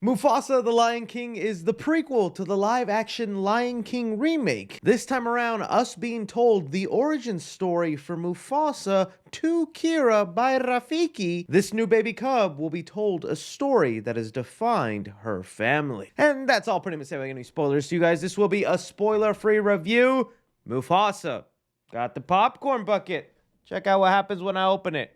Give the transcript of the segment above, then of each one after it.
Mufasa the Lion King is the prequel to the live-action Lion King remake. This time around, us being told the origin story for Mufasa to Kira by Rafiki, this new baby cub will be told a story that has defined her family. And that's all pretty much saying any spoilers to you guys. This will be a spoiler-free review. Mufasa. Got the popcorn bucket. Check out what happens when I open it.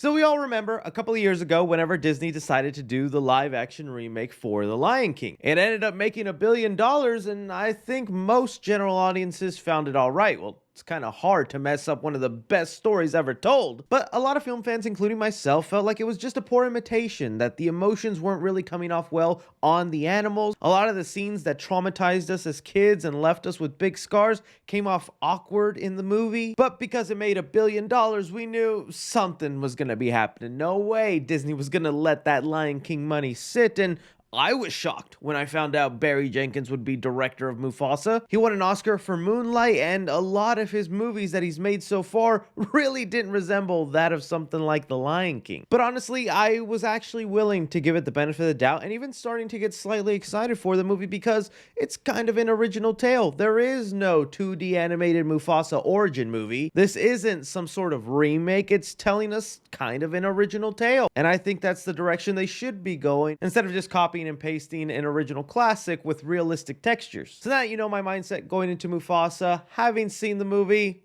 So we all remember a couple of years ago whenever Disney decided to do the live action remake for The Lion King. It ended up making $1 billion, and I think most general audiences found it all right. Well, it's kind of hard to mess up one of the best stories ever told. But a lot of film fans, including myself, felt like it was just a poor imitation, that the emotions weren't really coming off well on the animals. A lot of the scenes that traumatized us as kids and left us with big scars came off awkward in the movie. But because it made $1 billion, we knew something was gonna be happening. No way Disney was gonna let that Lion King money sit, and I was shocked when I found out Barry Jenkins would be director of Mufasa. He won an Oscar for Moonlight, and a lot of his movies that he's made so far really didn't resemble that of something like The Lion King. But honestly, I was actually willing to give it the benefit of the doubt, and even starting to get slightly excited for the movie because it's kind of an original tale. There is no 2D animated Mufasa origin movie. This isn't some sort of remake. It's telling us kind of an original tale, and I think that's the direction they should be going, instead of just copying and pasting an original classic with realistic textures. So now you know my mindset going into Mufasa. Having seen the movie,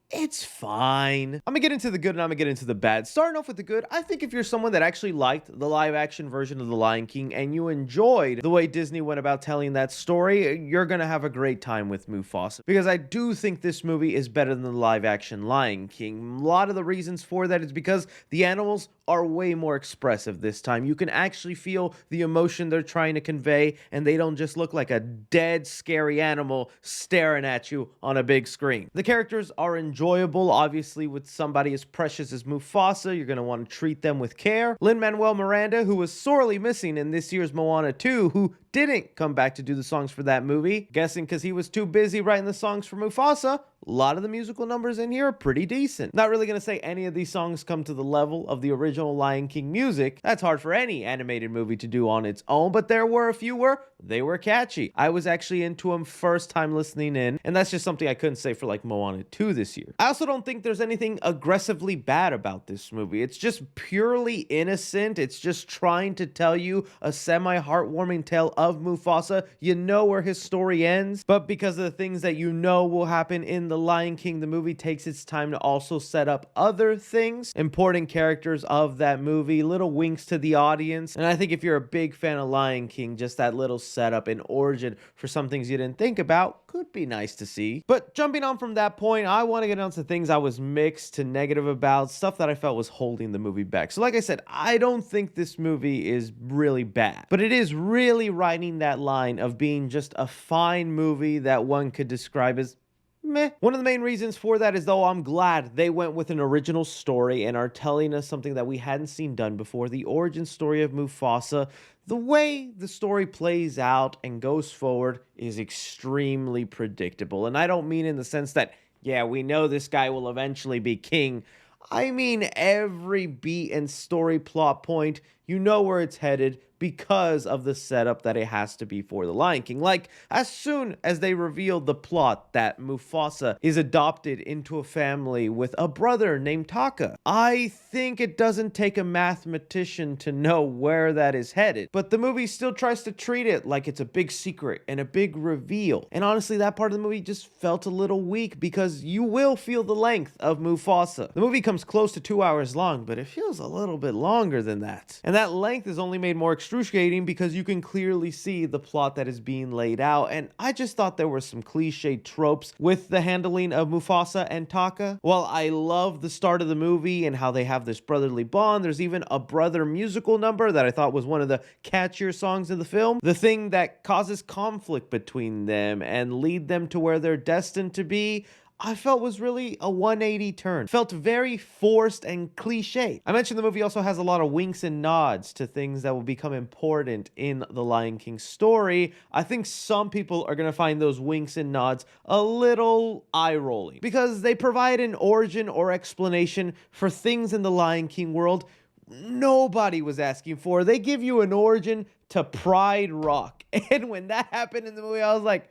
it's fine. I'm gonna get into the good and I'm gonna get into the bad. Starting off with the good, I think if you're someone that actually liked the live action version of The Lion King and you enjoyed the way Disney went about telling that story, you're gonna have a great time with Mufasa. Because I do think this movie is better than the live action Lion King. A lot of the reasons for that is because the animals are way more expressive this time. You can actually feel the emotion they're trying to convey, and they don't just look like a dead, scary animal staring at you on a big screen. The characters are enjoyable. Obviously, with somebody as precious as Mufasa, you're going to want to treat them with care. Lin-Manuel Miranda, who was sorely missing in this year's Moana 2, who didn't come back to do the songs for that movie, guessing because he was too busy writing the songs for Mufasa. A lot of the musical numbers in here are pretty decent. Not really going to say any of these songs come to the level of the original Lion King music. That's hard for any animated movie to do on its own, but there were a few where they were catchy. I was actually into them first time listening in, and that's just something I couldn't say for like Moana 2 this year. I also don't think there's anything aggressively bad about this movie. It's just purely innocent. It's just trying to tell you a semi-heartwarming tale of Mufasa. You know where his story ends, but because of the things that you know will happen in The Lion King, the movie takes its time to also set up other things, important characters of that movie, little winks to the audience. And I think if you're a big fan of Lion King, just that little setup and origin for some things you didn't think about could be nice to see. But jumping on from that point, I want to get on to things I was mixed to negative about, stuff that I felt was holding the movie back. So like I said, I don't think this movie is really bad, but it is really riding that line of being just a fine movie that one could describe as meh. One of the main reasons for that is, though, I'm glad they went with an original story and are telling us something that we hadn't seen done before. The origin story of Mufasa, the way the story plays out and goes forward is extremely predictable. And I don't mean in the sense that, yeah, we know this guy will eventually be king. I mean every beat and story plot point, you know where it's headed because of the setup that it has to be for The Lion King. Like, as soon as they revealed the plot that Mufasa is adopted into a family with a brother named Taka, I think it doesn't take a mathematician to know where that is headed. But the movie still tries to treat it like it's a big secret and a big reveal. And honestly, that part of the movie just felt a little weak because you will feel the length of Mufasa. The movie comes close to 2 hours long, but it feels a little bit longer than that. And that length is only made more excruciating because you can clearly see the plot that is being laid out, and I just thought there were some cliche tropes with the handling of Mufasa and Taka. While I love the start of the movie and how they have this brotherly bond, there's even a brother musical number that I thought was one of the catchier songs in the film. The thing that causes conflict between them and lead them to where they're destined to be, I felt was really a 180 turn. Felt very forced and cliche. I mentioned the movie also has a lot of winks and nods to things that will become important in the Lion King story. I think some people are going to find those winks and nods a little eye-rolling because they provide an origin or explanation for things in the Lion King world nobody was asking for. They give you an origin to Pride Rock. And when that happened in the movie, I was like,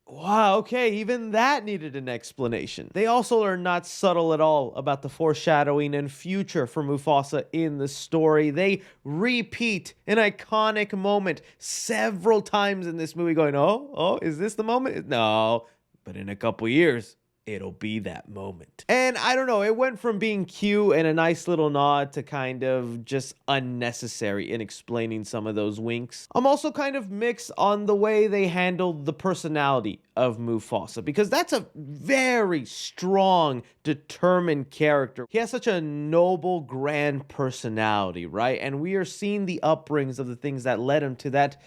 wow, okay, even that needed an explanation. They also are not subtle at all about the foreshadowing and future for Mufasa in the story. They repeat an iconic moment several times in this movie, going, oh, is this the moment? No, but in a couple years, it'll be that moment. And I don't know, it went from being cute and a nice little nod to kind of just unnecessary in explaining some of those winks. I'm also kind of mixed on the way they handled the personality of Mufasa, because that's a very strong, determined character. He has such a noble, grand personality, right? And we are seeing the upbringings of the things that led him to that.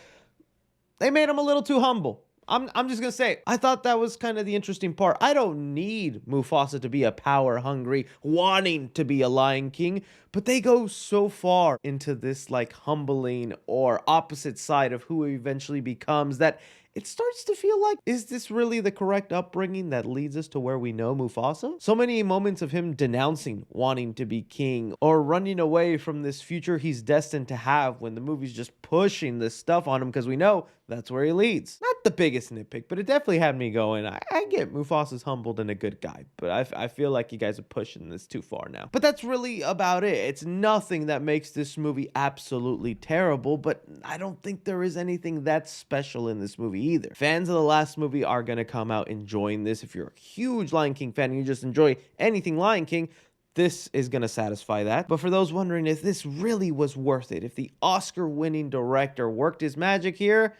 They made him a little too humble. I'm just gonna say, I thought that was kind of the interesting part. I don't need Mufasa to be a power hungry, wanting to be a Lion King, but they go so far into this like humbling or opposite side of who he eventually becomes that it starts to feel like, is this really the correct upbringing that leads us to where we know Mufasa? So many moments of him denouncing wanting to be king or running away from this future he's destined to have when the movie's just pushing this stuff on him because we know that's where he leads. Not the biggest nitpick, but it definitely had me going, I get Mufasa's humbled and a good guy, but I feel like you guys are pushing this too far now. But that's really about it. It's nothing that makes this movie absolutely terrible, but I don't think there is anything that special in this movie either. Fans of the last movie are going to come out enjoying this. If you're a huge Lion King fan and you just enjoy anything Lion King, this is going to satisfy that. But for those wondering if this really was worth it, if the Oscar-winning director worked his magic here,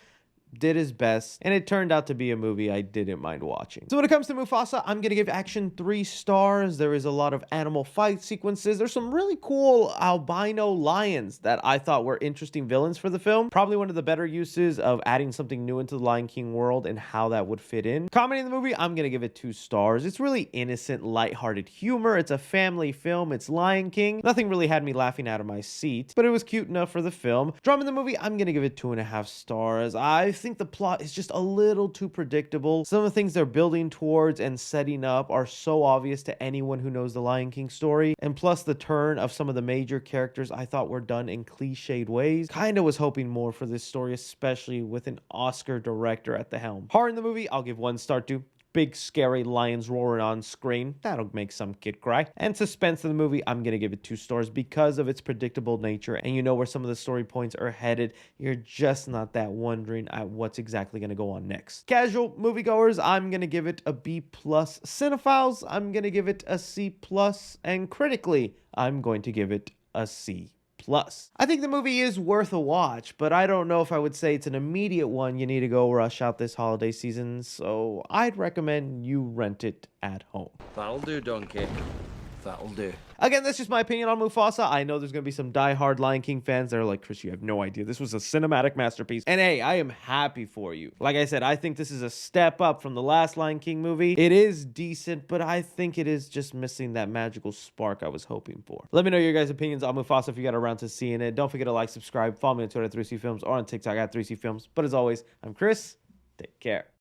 did his best, and it turned out to be a movie I didn't mind watching. So when it comes to Mufasa, I'm gonna give action 3 stars. There is a lot of animal fight sequences. There's some really cool albino lions that I thought were interesting villains for the film. Probably one of the better uses of adding something new into the Lion King world and how that would fit in. Comedy in the movie, I'm gonna give it 2 stars. It's really innocent, lighthearted humor. It's a family film. It's Lion King. Nothing really had me laughing out of my seat, but it was cute enough for the film. Drama in the movie, I'm gonna give it 2.5 stars. I think the plot is just a little too predictable. Some of the things they're building towards and setting up are so obvious to anyone who knows the Lion King story. And plus the turn of some of the major characters I thought were done in cliched ways. Kinda was hoping more for this story, especially with an Oscar director at the helm. Horror in the movie, I'll give 1 star to. Big scary lions roaring on screen. That'll make some kid cry. And suspense in the movie, I'm gonna give it 2 stars because of its predictable nature, and you know where some of the story points are headed. You're just not that wondering at what's exactly gonna go on next. Casual moviegoers, I'm gonna give it a B+. Cinephiles, I'm gonna give it a C+. And critically, I'm going to give it a C+. I think the movie is worth a watch, but I don't know if I would say it's an immediate one you need to go rush out this holiday season, so I'd recommend you rent it at home. That'll do, Donkey. That'll do. Again, that's just my opinion on Mufasa. I know there's going to be some diehard Lion King fans that are like, Chris, you have no idea. This was a cinematic masterpiece. And hey, I am happy for you. Like I said, I think this is a step up from the last Lion King movie. It is decent, but I think it is just missing that magical spark I was hoping for. Let me know your guys' opinions on Mufasa if you got around to seeing it. Don't forget to like, subscribe, follow me on Twitter at 3C Films or on TikTok at 3C Films. But as always, I'm Chris. Take care.